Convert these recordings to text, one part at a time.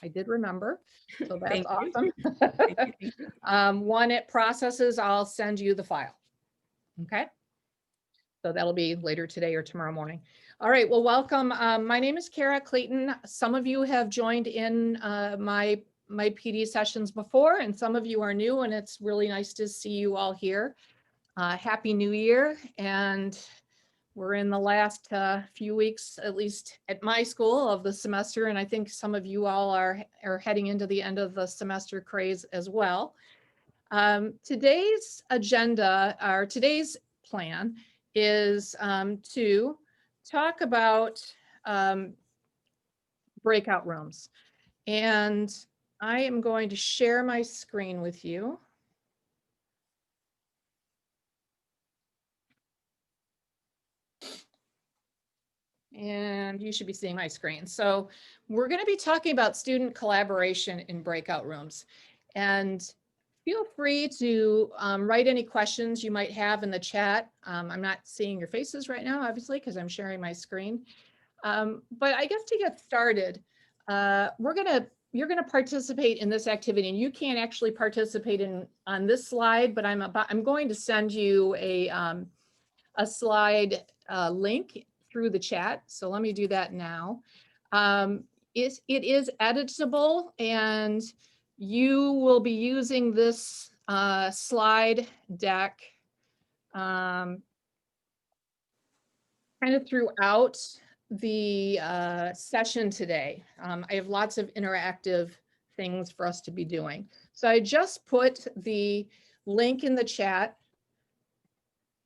I did remember, so that's Thank you. awesome. Thank you, thank you. When it processes, I'll send you the file. Okay. So that'll be later today or tomorrow morning. All right, well, welcome. My name is Kara Clayton. Some of you have joined in my PD sessions before, and some of you are new, and it's really nice to see you all here. Happy New Year, and we're in the last few weeks, at least at my school, of the semester, and I think some of you all are heading into the end of the semester craze as well. Today's agenda, or today's plan, is to talk about breakout rooms. And I am going to share my screen with you. And you should be seeing my screen. So we're going to be talking about student collaboration in breakout rooms. And feel free to write any questions you might have in the chat. I'm not seeing your faces right now, obviously, because I'm sharing my screen. But I guess to get started, you're gonna participate in this activity, and you can't actually participate on this slide, but I'm going to send you a slide link through the chat. So let me do that now. It is editable, and you will be using this slide deck kind of throughout the session today. I have lots of interactive things for us to be doing. So I just put the link in the chat.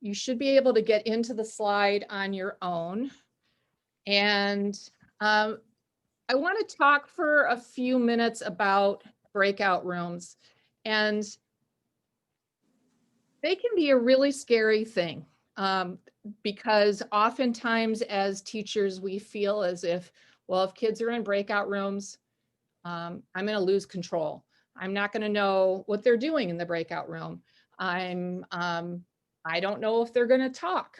You should be able to get into the slide on your own. And I want to talk for a few minutes about breakout rooms. And they can be a really scary thing. Because oftentimes as teachers, we feel as if, well, if kids are in breakout rooms, I'm going to lose control. I'm not going to know what they're doing in the breakout room. I don't know if they're going to talk.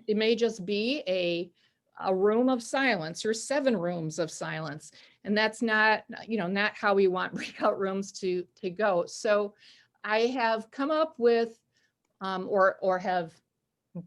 It may just be a room of silence or 7 rooms of silence. And that's not, not how we want breakout rooms to go. So I have come up with or have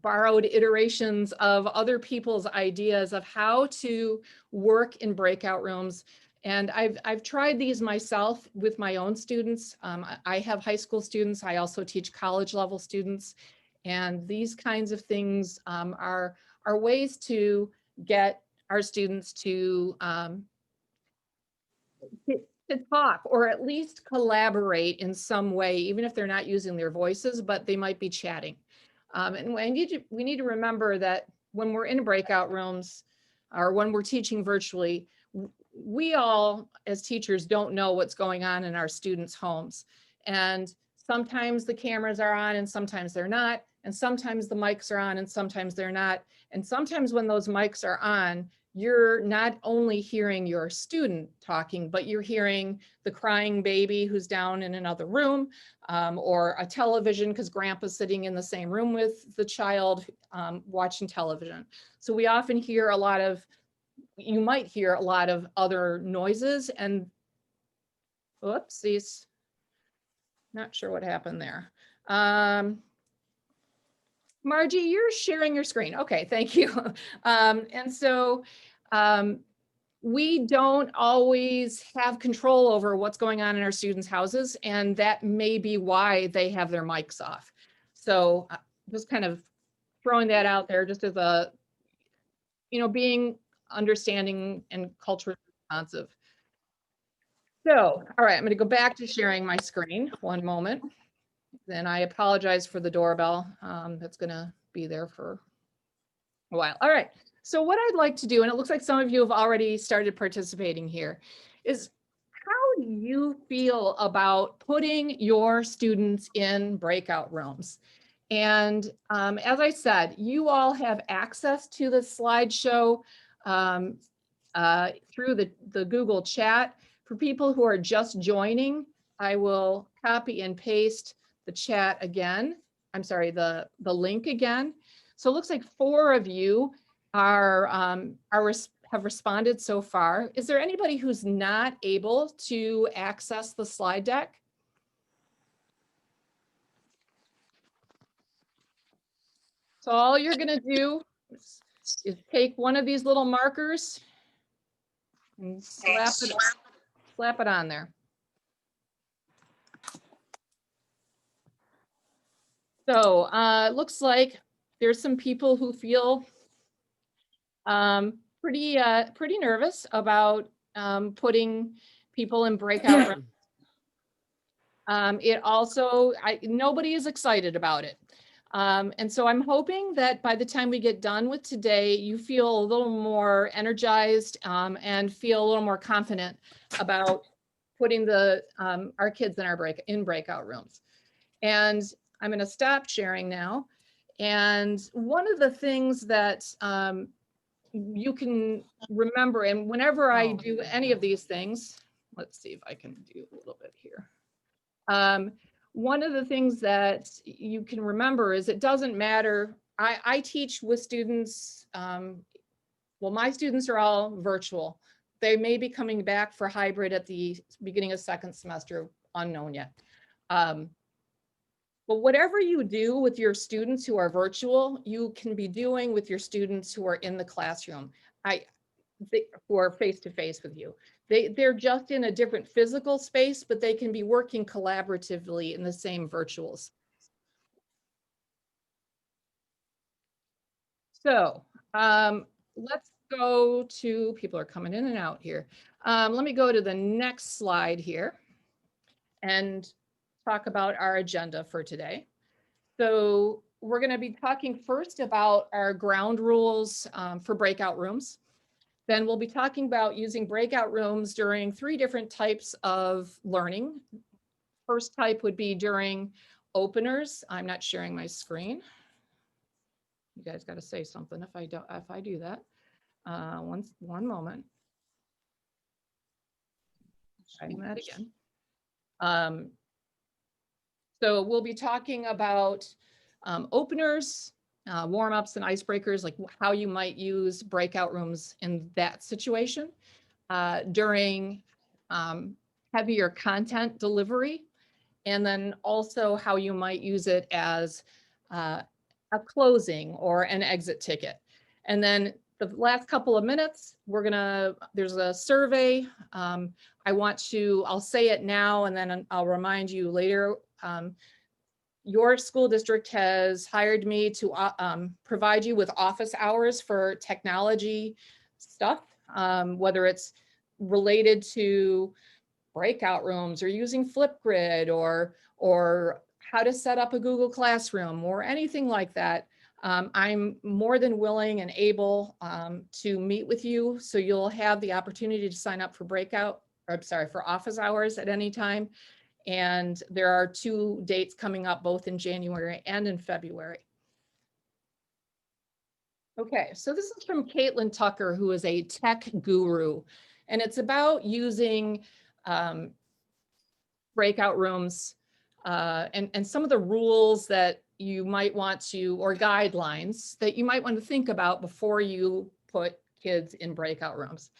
borrowed iterations of other people's ideas of how to work in breakout rooms. And I've tried these myself with my own students. I have high school students. I also teach college level students. And these kinds of things are ways to get our students to talk, or at least collaborate in some way, even if they're not using their voices, but they might be chatting. And we need to remember that when we're in breakout rooms or when we're teaching virtually, we all as teachers don't know what's going on in our students' homes. And sometimes the cameras are on and sometimes they're not. And sometimes the mics are on and sometimes they're not. And sometimes when those mics are on, you're not only hearing your student talking, but you're hearing the crying baby who's down in another room, or a television because grandpa's sitting in the same room with the child watching television. So we often hear you might hear a lot of other noises, and oopsies, not sure what happened there. Margie, you're sharing your screen. Okay, thank you. And so we don't always have control over what's going on in our students' houses, and that may be why they have their mics off. So just kind of throwing that out there just as a, being understanding and culturally responsive. So, all right, I'm going to go back to sharing my screen. One moment. Then I apologize for the doorbell. That's going to be there for a while. All right. So what I'd like to do, and it looks like some of you have already started participating here, is how do you feel about putting your students in breakout rooms? And as I said, you all have access to the slideshow through the Google chat. For people who are just joining, I will copy and paste the chat again. I'm sorry, the link again. So it looks like 4 of you have responded so far. Is there anybody who's not able to access the slide deck? So all you're going to do is take one of these little markers and slap it on there. So it looks like there's some people who feel pretty nervous about putting people in breakout rooms. It also, nobody is excited about it. And so I'm hoping that by the time we get done with today, you feel a little more energized and feel a little more confident about putting our kids in breakout rooms. And I'm going to stop sharing now. And one of the things that you can remember, and whenever I do any of these things, let's see if I can do a little bit here. One of the things that you can remember is it doesn't matter. I teach with students, well, my students are all virtual. They may be coming back for hybrid at the beginning of second semester, unknown yet. But whatever you do with your students who are virtual, you can be doing with your students who are in the classroom, who are face-to-face with you. They're just in a different physical space, but they can be working collaboratively in the same virtual space. So let's go to, people are coming in and out here. Let me go to the next slide here and talk about our agenda for today. So we're going to be talking first about our ground rules for breakout rooms. Then we'll be talking about using breakout rooms during 3 different types of learning. First type would be during openers. I'm not sharing my screen. You guys got to say something if I do that. One moment. Trying that again. So we'll be talking about openers, warm-ups and icebreakers, like how you might use breakout rooms in that situation. During heavier content delivery, and then also how you might use it as a closing or an exit ticket. And then the last couple of minutes, there's a survey. I'll say it now and then I'll remind you later. Your school district has hired me to provide you with office hours for technology stuff, whether it's related to breakout rooms or using Flipgrid or how to set up a Google Classroom or anything like that. I'm more than willing and able to meet with you. So you'll have the opportunity to sign up for for office hours at any time. And there are 2 dates coming up, both in January and in February. Okay, so this is from Caitlin Tucker, who is a tech guru, and it's about using breakout rooms and some of the rules that you might want to, or guidelines that you might want to think about before you put kids in breakout rooms.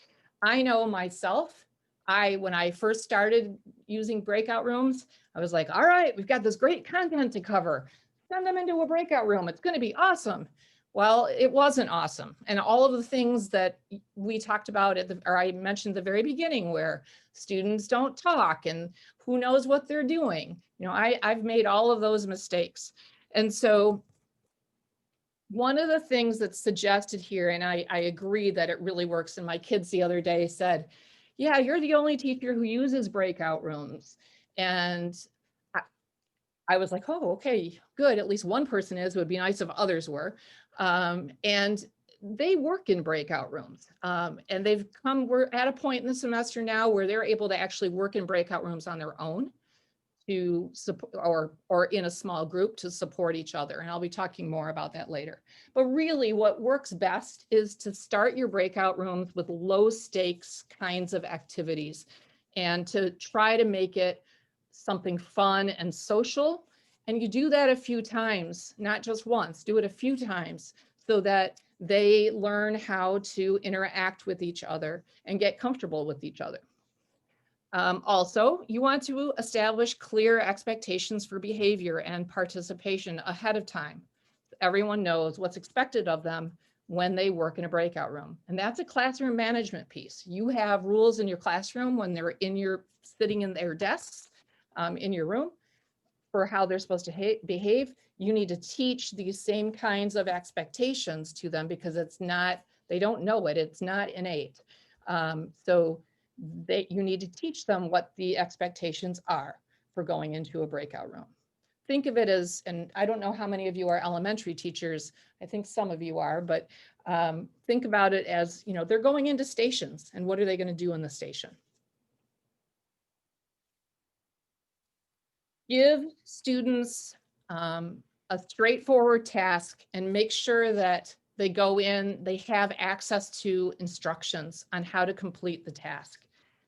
I know myself, when I first started using breakout rooms, I was like, all right, we've got this great content to cover. Send them into a breakout room. It's going to be awesome. Well, it wasn't awesome. And all of the things that we talked about or I mentioned at the very beginning, where students don't talk and who knows what they're doing. I've made all of those mistakes. And so one of the things that's suggested here, and I agree that it really works, and my kids the other day said, yeah, you're the only teacher who uses breakout rooms. And I was like, oh, okay, good. At least one person is. It would be nice if others were. And they work in breakout rooms. And we're at a point in the semester now where they're able to actually work in breakout rooms on their own to support, or in a small group to support each other. And I'll be talking more about that later. But really what works best is to start your breakout rooms with low stakes kinds of activities and to try to make it something fun and social. And you do that a few times, not just once, do it a few times so that they learn how to interact with each other and get comfortable with each other. Also, you want to establish clear expectations for behavior and participation ahead of time. Everyone knows what's expected of them when they work in a breakout room. And that's a classroom management piece. You have rules in your classroom when they're sitting in their desks in your room for how they're supposed to behave. You need to teach these same kinds of expectations to them because they don't know it, it's not innate. So you need to teach them what the expectations are for going into a breakout room. Think of it as, and I don't know how many of you are elementary teachers, I think some of you are, but think about it as, they're going into stations, and what are they going to do in the station? Give students a straightforward task and make sure that they go in, they have access to instructions on how to complete the task.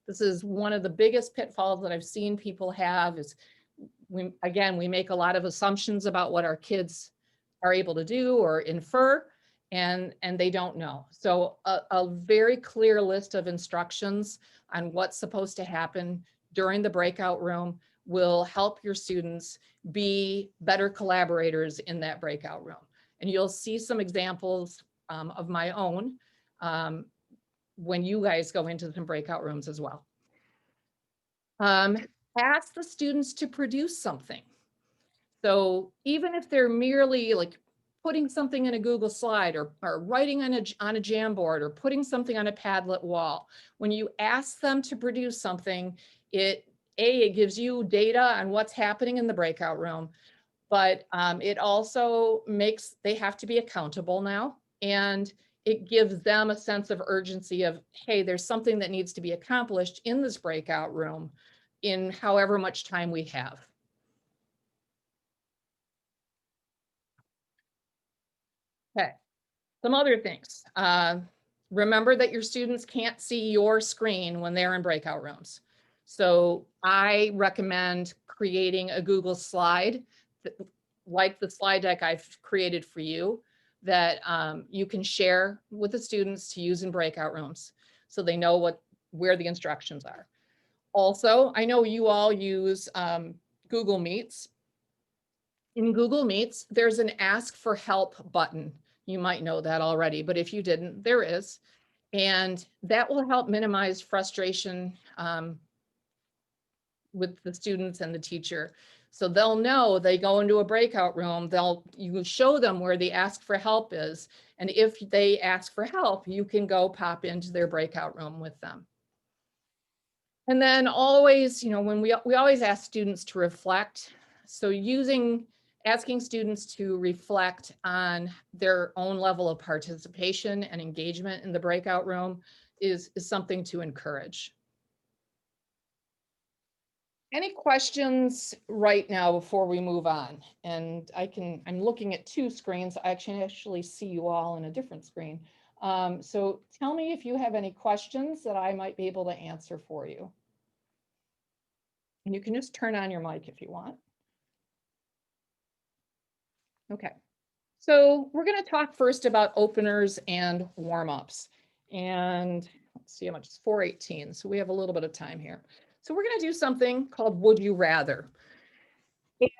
This is one of the biggest pitfalls that I've seen people have is we make a lot of assumptions about what our kids are able to do or infer, and they don't know. So a very clear list of instructions on what's supposed to happen during the breakout room will help your students be better collaborators in that breakout room. And you'll see some examples of my own when you guys go into some breakout rooms as well. Ask the students to produce something. So even if they're merely like putting something in a Google slide or writing on a Jamboard or putting something on a Padlet wall, when you ask them to produce something, it gives you data on what's happening in the breakout room, but it also makes, they have to be accountable now. And it gives them a sense of urgency of, hey, there's something that needs to be accomplished in this breakout room in however much time we have. Okay, some other things. Remember that your students can't see your screen when they're in breakout rooms. So I recommend creating a Google slide, like the slide deck I've created for you, that you can share with the students to use in breakout rooms so they know where the instructions are. Also, I know you all use Google Meets. In Google Meets, there's an Ask for Help button. You might know that already, but if you didn't, there is. And that will help minimize frustration with the students and the teacher. So they'll know they go into a breakout room, you show them where the Ask for Help is. And if they ask for help, you can go pop into their breakout room with them. And then always, when we always ask students to reflect. So asking students to reflect on their own level of participation and engagement in the breakout room is something to encourage. Any questions right now before we move on? And I'm looking at two screens. I can actually see you all in a different screen. So tell me if you have any questions that I might be able to answer for you. And you can just turn on your mic if you want. Okay, so we're going to talk first about openers and warm-ups. And let's see how much, it's 4:18, so we have a little bit of time here. So we're going to do something called Would You Rather. And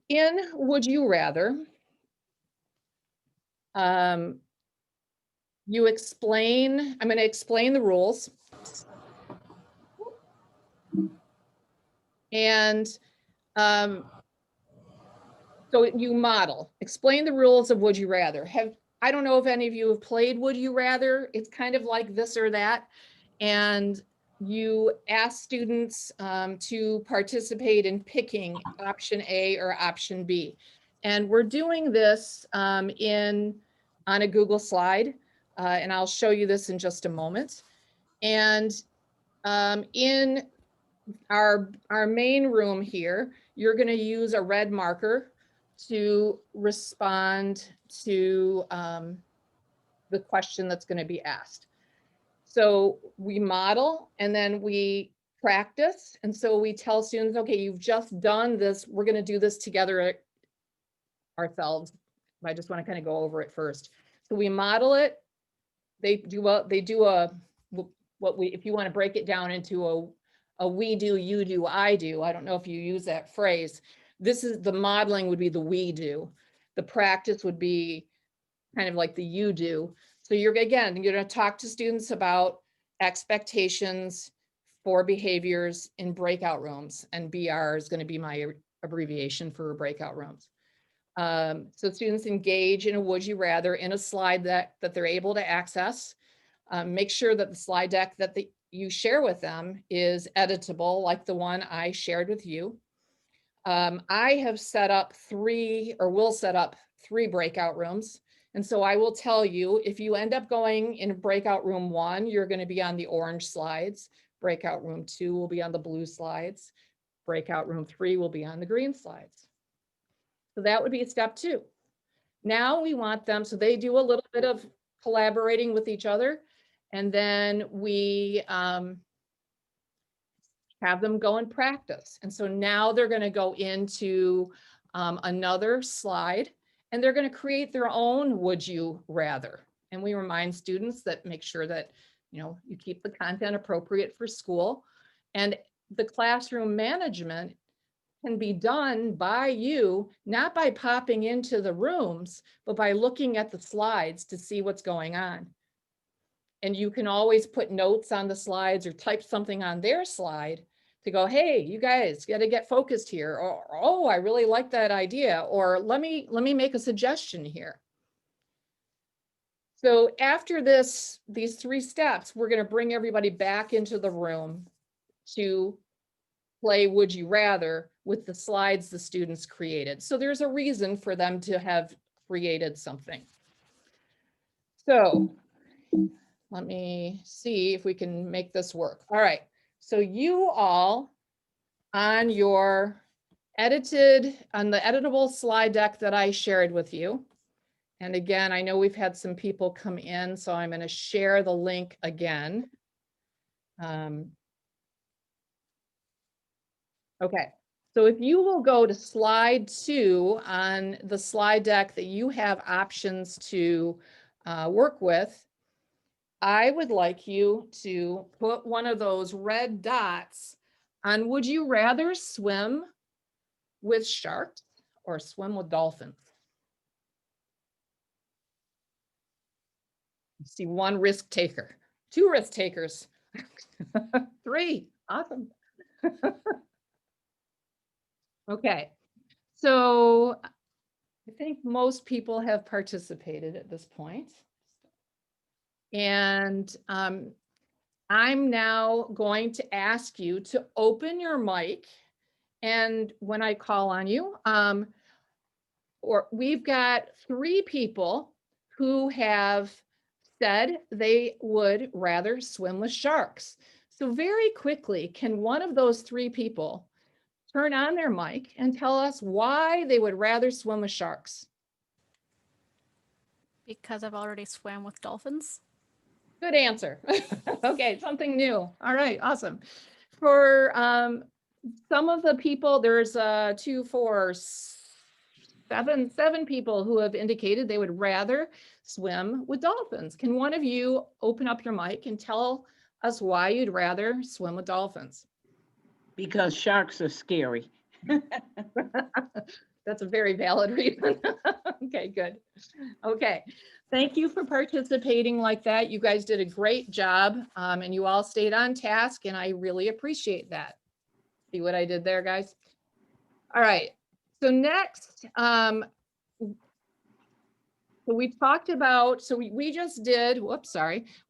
in Would You Rather, I'm going to explain the rules. And so you explain the rules of Would You Rather. I don't know if any of you have played Would You Rather. It's kind of like this or that. And you ask students to participate in picking option A or option B. And we're doing this on a Google slide. And I'll show you this in just a moment. And in our main room here, you're going to use a red marker to respond to the question that's going to be asked. So we model and then we practice. And so we tell students, okay, you've just done this. We're going to do this together ourselves. I just want to kind of go over it first. So we model it. They do if you want to break it down into a we do, you do, I do. I don't know if you use that phrase. This is the modeling would be the we do. The practice would be kind of like the you do. So you're going to talk to students about expectations for behaviors in breakout rooms, and BR is going to be my abbreviation for breakout rooms. So students engage in a would you rather in a slide that they're able to access. Make sure that the slide deck that you share with them is editable, like the one I shared with you. I have set up will set up 3 breakout rooms. And so I will tell you, if you end up going in breakout room 1, you're going to be on the orange slides. Breakout room 2 will be on the blue slides. Breakout room 3 will be on the green slides. So that would be step 2. Now we want them, so they do a little bit of collaborating with each other. And then we have them go and practice. And so now they're going to go into another slide, and they're going to create their own would you rather. And we remind students that make sure that, you keep the content appropriate for school. And the classroom management can be done by you, not by popping into the rooms, but by looking at the slides to see what's going on. And you can always put notes on the slides or type something on their slide to go, hey, you guys got to get focused here. Or, oh, I really like that idea. Or let me make a suggestion here. So after these 3 steps, we're going to bring everybody back into the room to play would you rather with the slides the students created. So there's a reason for them to have created something. So let me see if we can make this work. All right. So you all on the editable slide deck that I shared with you. And again, I know we've had some people come in, so I'm going to share the link again. Okay. So if you will go to slide 2 on the slide deck that you have options to work with, I would like you to put one of those red dots on would you rather swim with sharks or swim with dolphins? See 1 risk taker, 2 risk takers, 3, awesome. Okay, so I think most people have participated at this point. And I'm now going to ask you to open your mic. And when I call on you, we've got 3 people who have said they would rather swim with sharks. So very quickly, can one of those 3 people turn on their mic and tell us why they would rather swim with sharks? Because I've already swam with dolphins. Good answer. Okay, something new. All right, awesome. For some of the people, there's 2, 4, 7 people who have indicated they would rather swim with dolphins. Can one of you open up your mic and tell us why you'd rather swim with dolphins? Because sharks are scary. That's a very valid reason. Okay, good. Okay, thank you for participating like that. You guys did a great job, and you all stayed on task, and I really appreciate that. See what I did there, guys? All right, so next, so we talked about, so we just did,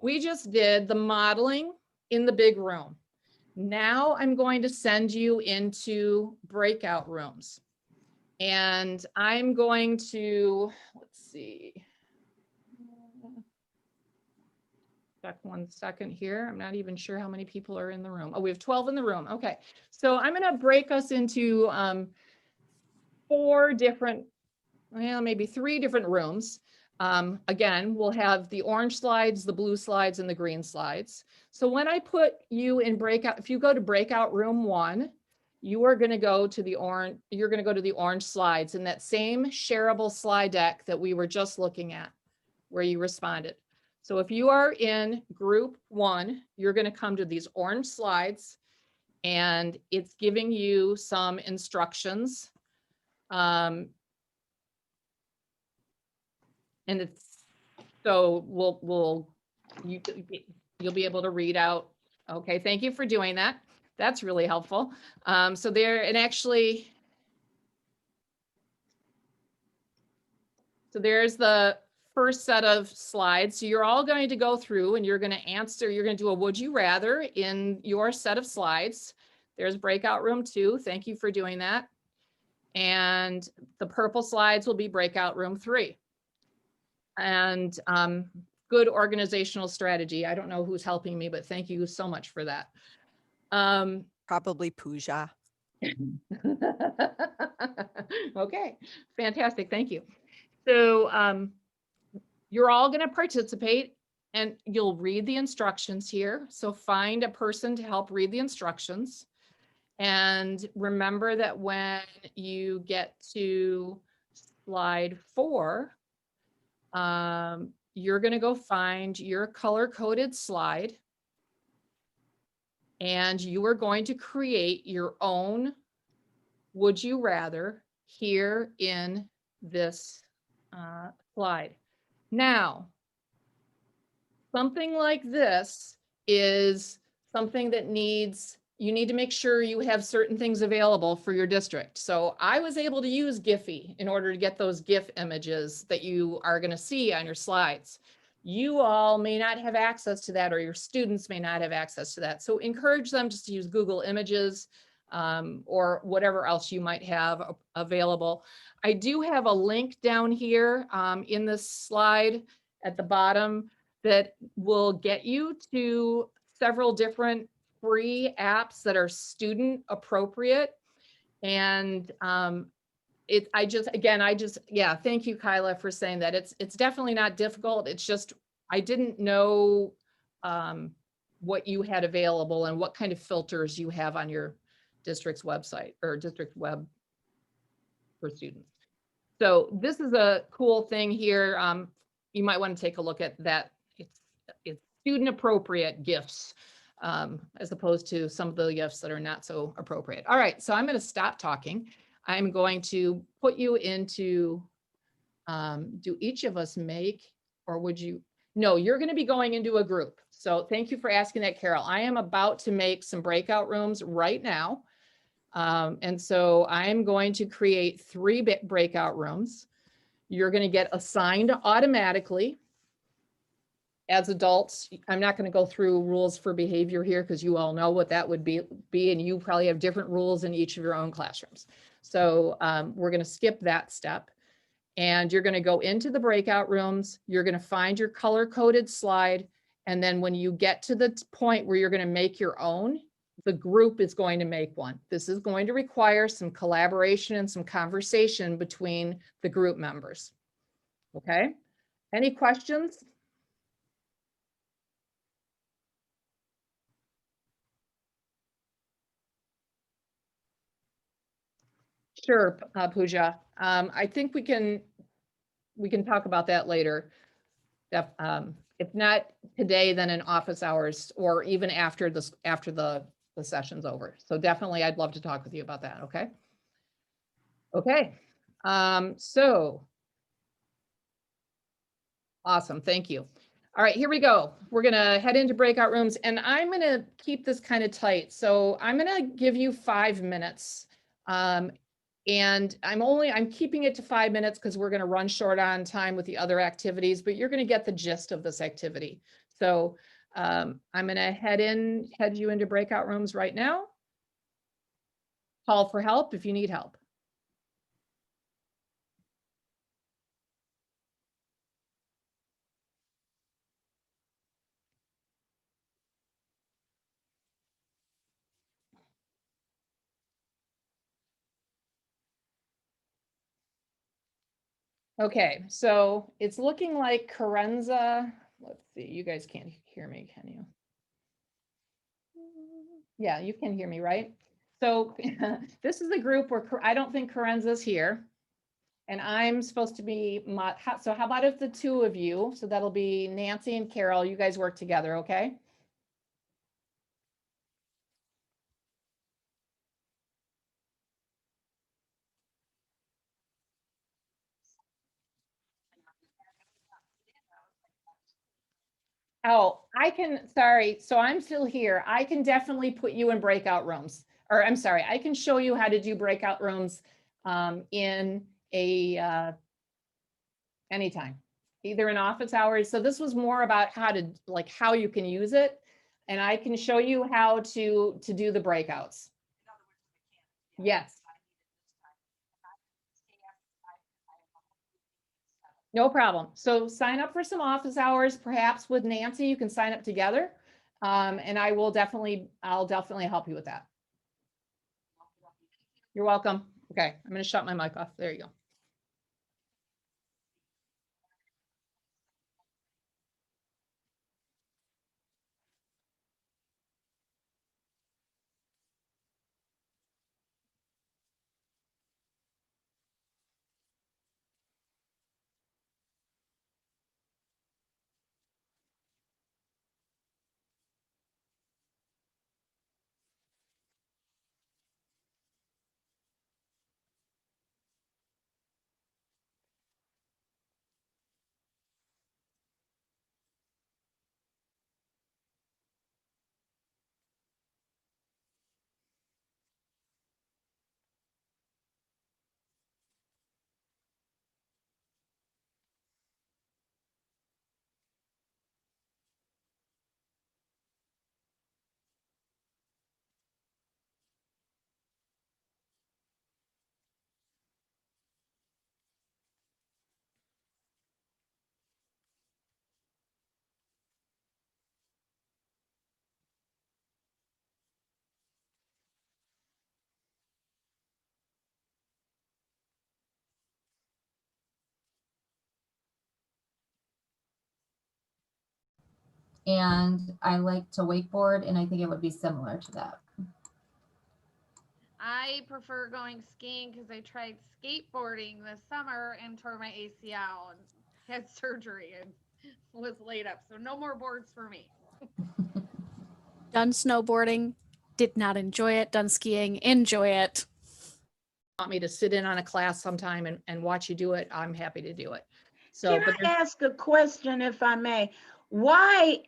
we just did the modeling in the big room. Now I'm going to send you into breakout rooms. And I'm going to, let's see. Check 1 second here. I'm not even sure how many people are in the room. Oh, we have 12 in the room. Okay. So I'm going to break us into 4 different, well, maybe 3 different rooms. Again, we'll have the orange slides, the blue slides, and the green slides. So when I put you in breakout, if you go to breakout room 1, you are going to go to the orange, orange slides in that same shareable slide deck that we were just looking at. where you responded. So if you are in group 1, you're going to come to these orange slides and it's giving you some instructions. And it's, so you'll be able to read out. Okay, thank you for doing that. That's really helpful. So there, and actually, so there's the first set of slides. So you're all going to go through and you're going to answer, you're going to do a would you rather in your set of slides. There's breakout room 2. Thank you for doing that. And the purple slides will be breakout room 3. And good organizational strategy. I don't know who's helping me, but thank you so much for that. Probably Pooja. Okay, fantastic. Thank you. So you're all going to participate and you'll read the instructions here. So find a person to help read the instructions. And remember that when you get to slide 4, you're going to go find your color-coded slide. And you are going to create your own would you rather here in this slide. Now, something like this is something that you need to make sure you have certain things available for your district. So I was able to use Giphy in order to get those GIF images that you are going to see on your slides. You all may not have access to that, or your students may not have access to that. So encourage them just to use Google Images or whatever else you might have available. I do have a link down here in this slide at the bottom that will get you to several different free apps that are student appropriate. And yeah, thank you, Kyla, for saying that. It's definitely not difficult. It's just, I didn't know what you had available and what kind of filters you have on your district's website or district web for students. So this is a cool thing here. You might want to take a look at that. It's student appropriate GIFs as opposed to some of the GIFs that are not so appropriate. All right, so I'm going to stop talking. I'm going to put you into, do each of us make, or would you? No, you're going to be going into a group. So thank you for asking that, Carol. I am about to make some breakout rooms right now. And so I'm going to create 3 breakout rooms. You're going to get assigned automatically. As adults, I'm not going to go through rules for behavior here because you all know what that would be, and you probably have different rules in each of your own classrooms. So we're going to skip that step. And you're going to go into the breakout rooms. You're going to find your color-coded slide. And then when you get to the point where you're going to make your own, the group is going to make one. This is going to require some collaboration and some conversation between the group members. Okay? Any questions? Sure, Pooja. I think we can talk about that later. If not today, then in office hours or even after the session's over. So definitely, I'd love to talk with you about that. Okay. Okay. So awesome. Thank you. All right, here we go. We're going to head into breakout rooms and I'm going to keep this kind of tight. So I'm going to give you 5 minutes. And I'm keeping it to 5 minutes because we're going to run short on time with the other activities, but you're going to get the gist of this activity. So I'm going to head you into breakout rooms right now. Call for help if you need help. Okay, so it's looking like Carenza. Let's see, you guys can't hear me, can you? Yeah, you can hear me, right? So this is a group where I don't think Carenza's here. And I'm supposed to be, so how about if the two of you, so that'll be Nancy and Carol, you guys work together, okay? Oh, sorry, so I'm still here. I can definitely put you in breakout rooms. Or I'm sorry, I can show you how to do breakout rooms in anytime, either in office hours. So this was more about how you can use it. And I can show you how to do the breakouts. Yes. No problem. So sign up for some office hours, perhaps with Nancy, you can sign up together. And I'll definitely help you with that. You're welcome. Okay, I'm going to shut my mic off. There you go. And I like to wakeboard, and I think it would be similar to that. I prefer going skiing because I tried skateboarding this summer and tore my ACL and had surgery and was laid up. So no more boards for me. Done snowboarding, did not enjoy it. Done skiing, enjoy it. Want me to sit in on a class sometime and watch you do it, I'm happy to do it. So, Can I ask a question if I may? Why,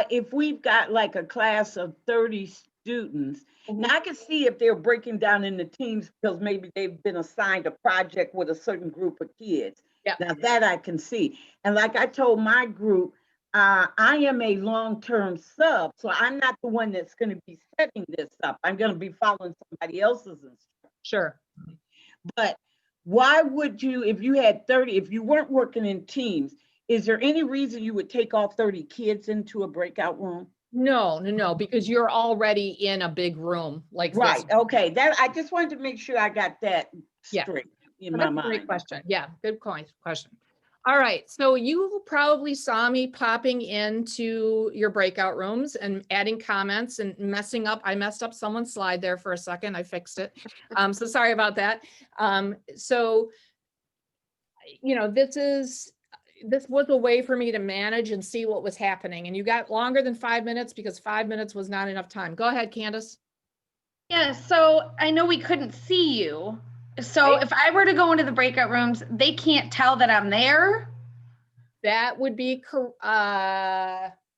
if we've got like a class of 30 students, now I can see if they're breaking down into teams because maybe they've been assigned a project with a certain group of kids. Yeah. Now that I can see. And like I told my group, I am a long-term sub, so I'm not the one that's going to be setting this up. I'm going to be following somebody else's instructions. Sure. But why would you, if you had 30, if you weren't working in teams, is there any reason you would take all 30 kids into a breakout room? No, because you're already in a big room like this. Right, okay, that, I just wanted to make sure I got that Yeah. straight in Oh, my that's a mind. great question. Yeah, good question. All right, so you probably saw me popping into your breakout rooms and adding comments and messing up. I messed up someone's slide there for a second. I fixed it. So sorry about that. So, you know, this was a way for me to manage and see what was happening. And you got longer than 5 minutes because 5 minutes was not enough time. Go ahead, Candace. Yeah, so I know we couldn't see you. So Right. if I were to go into the breakout rooms, they can't tell that I'm there. That would be,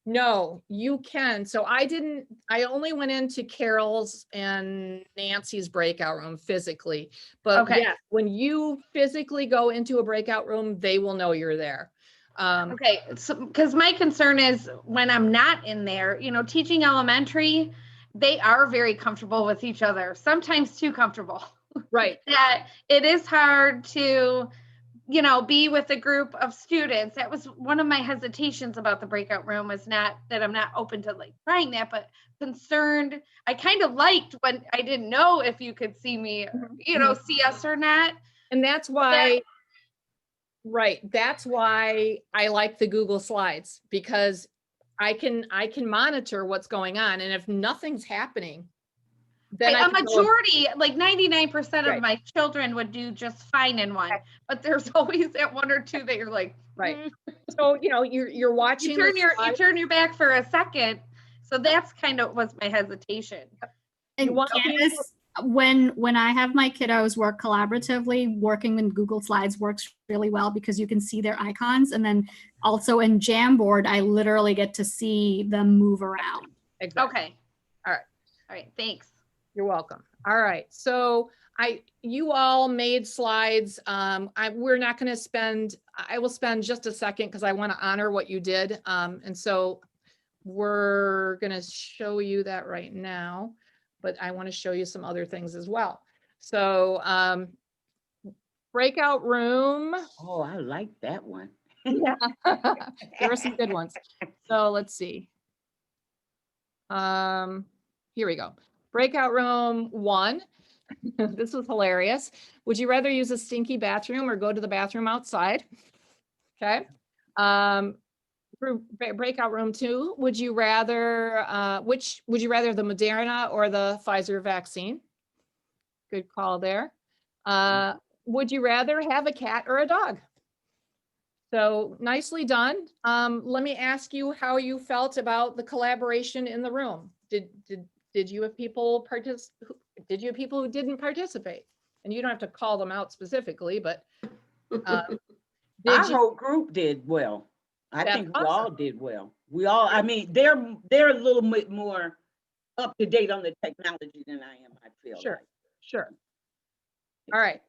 no, you can. So I only went into Carol's and Nancy's breakout room physically. But Okay. yeah, when you physically go into a breakout room, they will know you're there. Okay, so because my concern is when I'm not in there, you know, teaching elementary, they are very comfortable with each other, sometimes too comfortable. Right. That it is hard to, you know, be with a group of students. That was one of my hesitations about the breakout room, was not that I'm not open to like trying that, but concerned. I kind of liked when I didn't know if you could see me, you know, see us or not. And that's why, right. That's why I like the Google Slides, because I can monitor what's going on. And if nothing's happening, then I A can go- majority, like 99% Right. of my children would do just fine in one, but there's always that one or two that you're like, Right. "Hmm." So, you're watching You the you slide. turn your back for a second. So that's kind of was my hesitation. You And want people- Candace, when I have my kiddos work collaboratively, working in Google Slides works really well because you can see their icons. And then also in Jamboard, I literally get to see them move around. Exactly. Okay. All right. All right. Thanks. You're welcome. All right. So you all made slides. We're not going to spend, I will spend just a second because I want to honor what you did. And so we're going to show you that right now, but I want to show you some other things as well. So breakout room. Oh, I like that one. Yeah, there were some good ones. So let's see. Here we go. Breakout room 1. This was hilarious. Would you rather use a stinky bathroom or go to the bathroom outside? Okay. For breakout room 2, would you rather, would you rather the Moderna or the Pfizer vaccine? Good call there. Would you rather have a cat or a dog? So nicely done. Let me ask you how you felt about the collaboration in the room. Did you have people who didn't participate? And you don't have to call them out specifically, but Our did you? whole group did well. I That's think we awesome. all did well. We all, I mean, they're a little bit more up to date on the technology than I am, I feel Sure, like. sure. All right.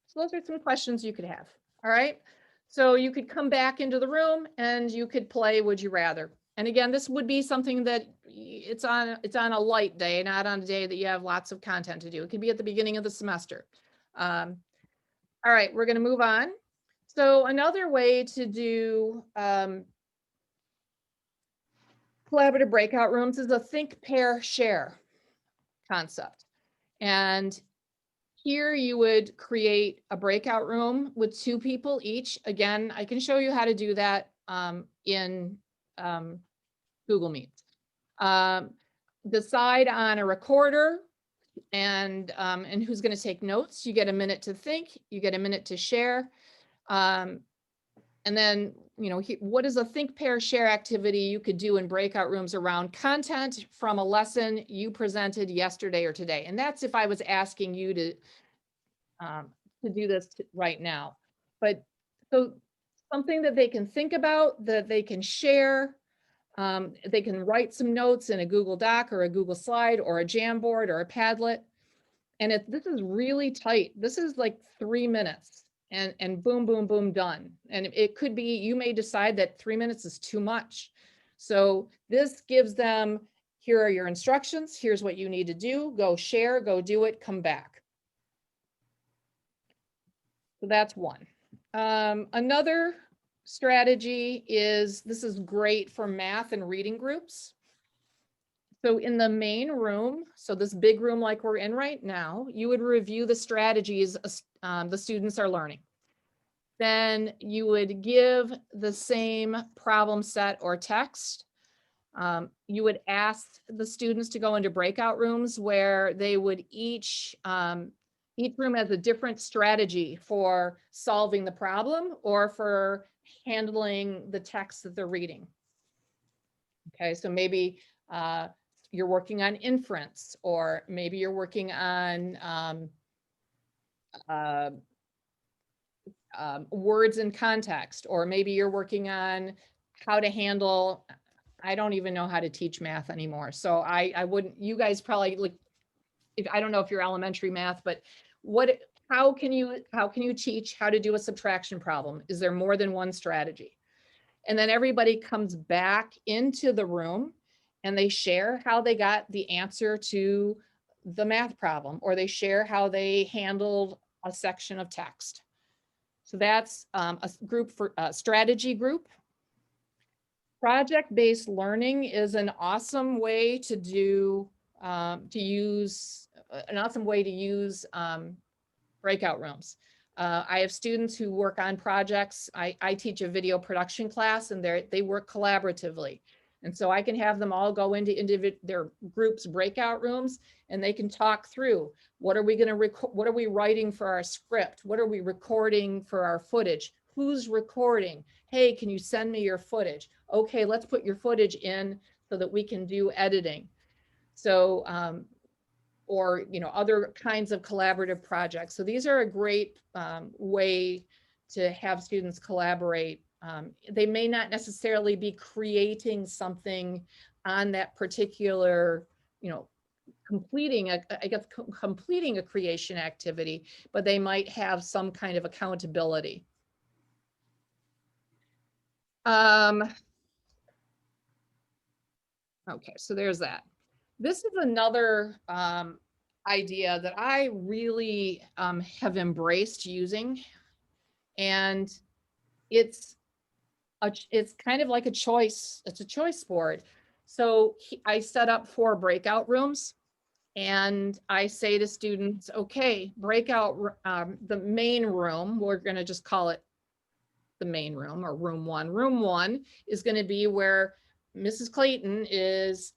So those are some questions you could have. All right. So you could come back into the room and you could play Would You Rather. And again, this would be something that it's on a light day, not on a day that you have lots of content to do. It could be at the beginning of the semester. All right, we're going to move on. So another way to do collaborative breakout rooms is a think, pair, share concept. And here you would create a breakout room with 2 people each. Again, I can show you how to do that in Google Meet. Decide on a recorder and who's going to take notes. You get a minute to think, you get a minute to share. And then, what is a think, pair, share activity you could do in breakout rooms around content from a lesson you presented yesterday or today? And that's if I was asking you to do this right now. But so something that they can think about, that they can share. They can write some notes in a Google Doc or a Google Slide or a Jamboard or a Padlet. And this is really tight. This is like 3 minutes and boom, boom, boom, done. And it could be, you may decide that 3 minutes is too much. So this gives them, here are your instructions. Here's what you need to do. Go share, go do it, come back. So that's one. Another strategy is, this is great for math and reading groups. So in the main room, so this big room like we're in right now, you would review the strategies the students are learning. Then you would give the same problem set or text. You would ask the students to go into breakout rooms where they would each room has a different strategy for solving the problem or for handling the text that they're reading. Okay, so maybe you're working on inference, or maybe you're working on words in context, or maybe you're working on how to handle, I don't even know how to teach math anymore. So I wouldn't, you guys probably like, I don't know if you're elementary math, but how can you teach how to do a subtraction problem? Is there more than one strategy? And then everybody comes back into the room and they share how they got the answer to the math problem, or they share how they handled a section of text. So that's a group for a strategy group. Project-based learning is an awesome way to do, use breakout rooms. I have students who work on projects. I teach a video production class and they work collaboratively. And so I can have them all go into their groups breakout rooms, and they can talk through, what are we going to record? What are we writing for our script? What are we recording for our footage? Who's recording? Hey, can you send me your footage? Okay, let's put your footage in so that we can do editing. So, or, you know, other kinds of collaborative projects. So these are a great way to have students collaborate. They may not necessarily be creating something on that particular, you know, completing a creation activity, but they might have some kind of accountability. Okay, so there's that. This is another idea that I really have embraced using, and it's kind of like a choice. It's a choice board. So I set up 4 breakout rooms, and I say to students, okay, breakout, the main room, we're going to just call it the main room, or room 1. Room 1 is going to be where Mrs. Clayton is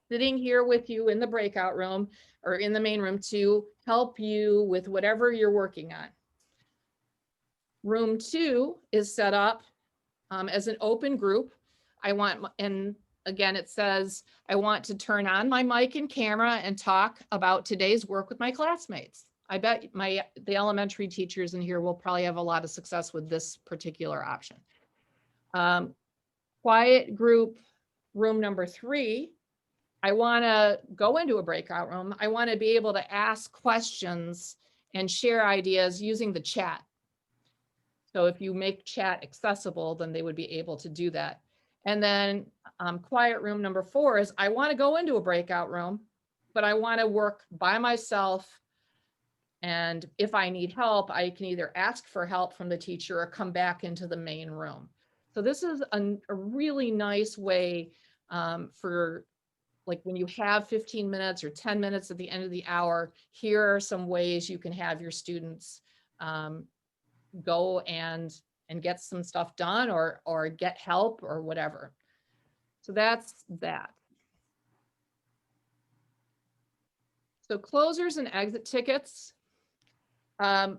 sitting here with you in the breakout room or in the main room to help you with whatever you're working on. Room 2 is set up as an open group. And again, it says, I want to turn on my mic and camera and talk about today's work with my classmates. I bet the elementary teachers in here will probably have a lot of success with this particular option. Quiet group, room number 3. I want to go into a breakout room. I want to be able to ask questions and share ideas using the chat. So if you make chat accessible, then they would be able to do that. And then quiet room number 4 is, I want to go into a breakout room, but I want to work by myself. And if I need help, I can either ask for help from the teacher or come back into the main room. So this is a really nice way for, like, when you have 15 minutes or 10 minutes at the end of the hour, here are some ways you can have your students go and get some stuff done, or get help or whatever. So that's that. So closers and exit tickets. One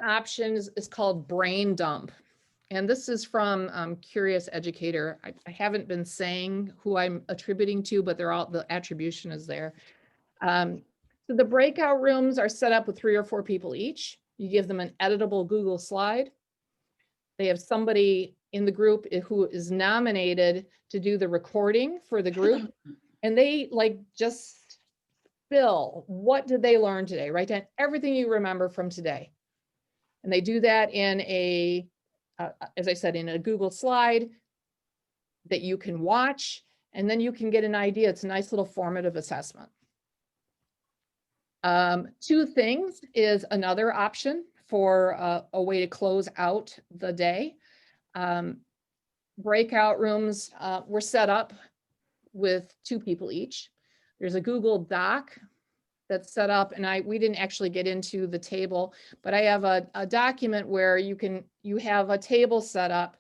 option is called brain dump. And this is from Curious Educator. I haven't been saying who I'm attributing to, but they're all, the attribution is there. So the breakout rooms are set up with 3 or 4 people each. You give them an editable Google slide. They have somebody in the group who is nominated to do the recording for the group. And they just spill, what did they learn today? Write down everything you remember from today. And they do that in as I said, in a Google slide that you can watch, and then you can get an idea. It's a nice little formative assessment. 2 things is another option for a way to close out the day. Breakout rooms were set up with 2 people each. There's a Google Doc that's set up, and we didn't actually get into the table, but I have a document where you have a table set up,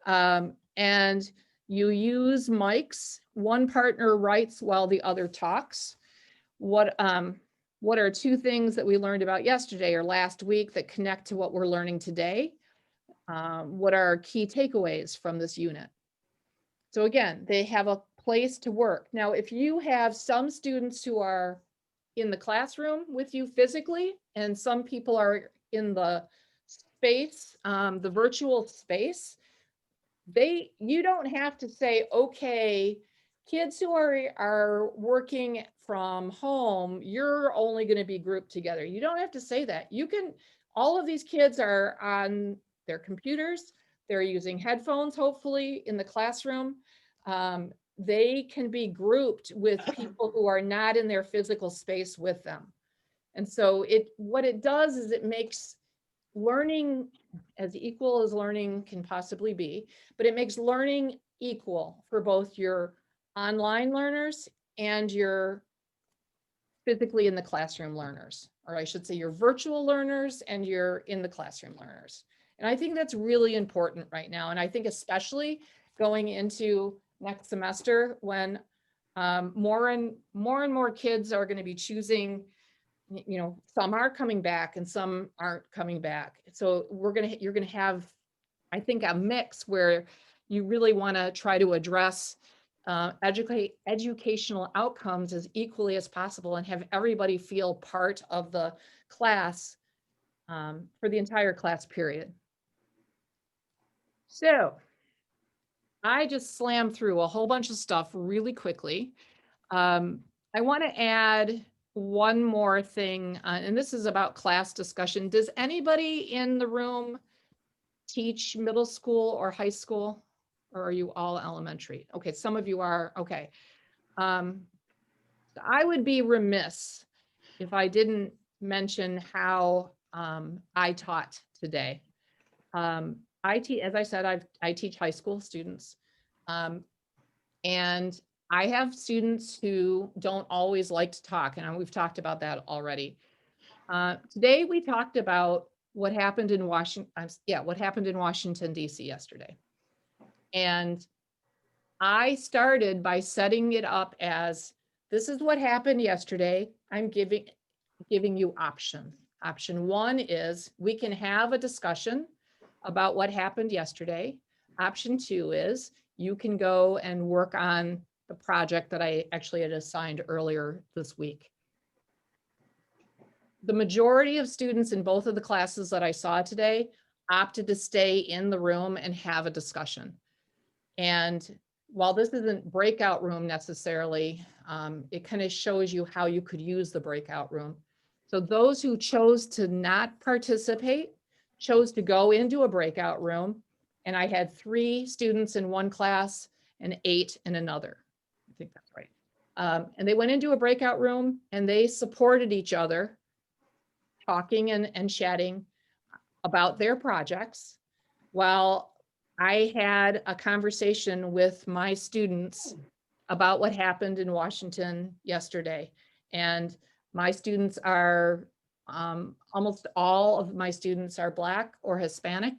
and you use mics. One partner writes while the other talks. What are 2 things that we learned about yesterday or last week that connect to what we're learning today? What are key takeaways from this unit? So again, they have a place to work. Now, if you have some students who are in the classroom with you physically, and some people are in the space, the virtual space, you don't have to say, okay, kids who are working from home, you're only going to be grouped together. You don't have to say that. All of these kids are on their computers. They're using headphones, hopefully, in the classroom. They can be grouped with people who are not in their physical space with them. And so what it does is it makes learning as equal as learning can possibly be, but it makes learning equal for both your online learners and your physically in the classroom learners, or I should say your virtual learners and your in the classroom learners. And I think that's really important right now. And I think especially going into next semester when more and more kids are going to be choosing, some are coming back and some aren't coming back. So you're going to have, I think, a mix where you really want to try to address educational outcomes as equally as possible and have everybody feel part of the class for the entire class period. So I just slammed through a whole bunch of stuff really quickly. I want to add one more thing, and this is about class discussion. Does anybody in the room teach middle school or high school, or are you all elementary? Okay, some of you are, okay. I would be remiss if I didn't mention how I taught today. As I said, I teach high school students. And I have students who don't always like to talk, and we've talked about that already. Today we talked about what happened in Washington, D.C. yesterday. And I started by setting it up as, this is what happened yesterday. I'm giving you options. Option one is we can have a discussion about what happened yesterday. Option two is you can go and work on the project that I actually had assigned earlier this week. The majority of students in both of the classes that I saw today opted to stay in the room and have a discussion. And while this isn't breakout room necessarily, it kind of shows you how you could use the breakout room. So those who chose to not participate chose to go into a breakout room. And I had 3 students in one class and 8 in another. I think that's right. And they went into a breakout room and they supported each other, talking and chatting about their projects, while I had a conversation with my students about what happened in Washington yesterday. And my students are, almost all of my students are Black or Hispanic,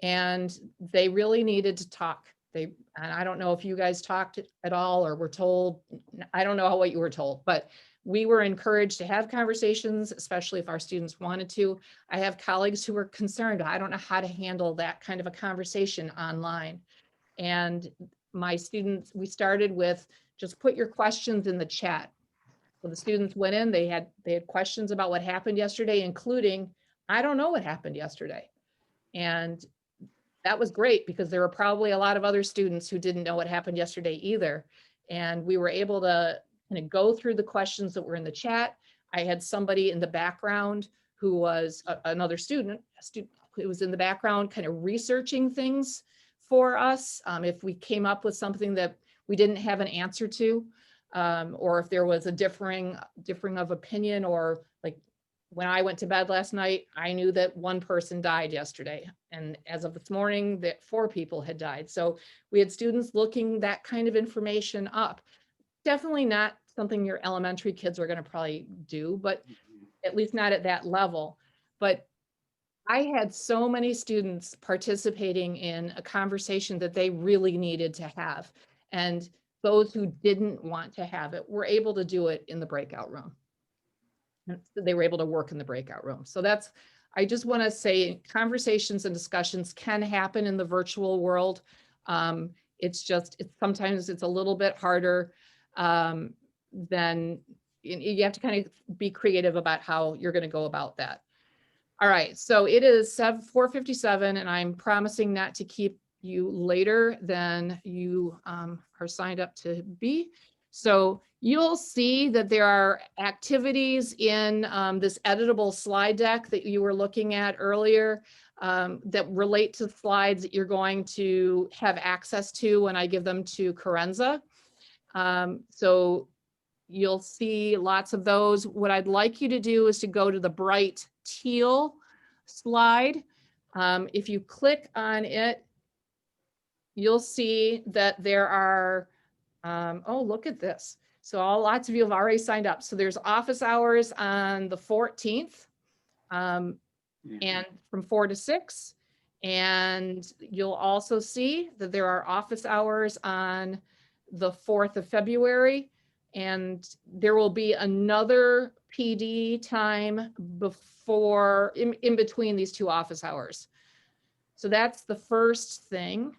and they really needed to talk. And I don't know if you guys talked at all or were told, I don't know what you were told, but we were encouraged to have conversations, especially if our students wanted to. I have colleagues who were concerned, I don't know how to handle that kind of a conversation online. And my students, we started with just put your questions in the chat. So the students went in, they had questions about what happened yesterday, including, I don't know what happened yesterday. And that was great because there were probably a lot of other students who didn't know what happened yesterday either. And we were able to kind of go through the questions that were in the chat. I had somebody in the background who was another student who was in the background kind of researching things for us. If we came up with something that we didn't have an answer to, or if there was a differing of opinion, or like when I went to bed last night, I knew that 1 person died yesterday. And as of this morning, that 4 people had died. So we had students looking that kind of information up. Definitely not something your elementary kids are going to probably do, but at least not at that level. But I had so many students participating in a conversation that they really needed to have. And those who didn't want to have it were able to do it in the breakout room. They were able to work in the breakout room. So I just want to say conversations and discussions can happen in the virtual world. Sometimes it's a little bit harder than you have to kind of be creative about how you're going to go about that. All right, so it is 4:57 and I'm promising not to keep you later than you are signed up to be. So you'll see that there are activities in this editable slide deck that you were looking at earlier that relate to slides that you're going to have access to when I give them to Carenza. So you'll see lots of those. What I'd like you to do is to go to the bright teal slide. If you click on it, you'll see that there are, oh, look at this. So lots of you have already signed up. So there's office hours on the 14th and from 4 to 6. And you'll also see that there are office hours on the 4th of February. And there will be another PD time in between these two office hours. So that's the first thing.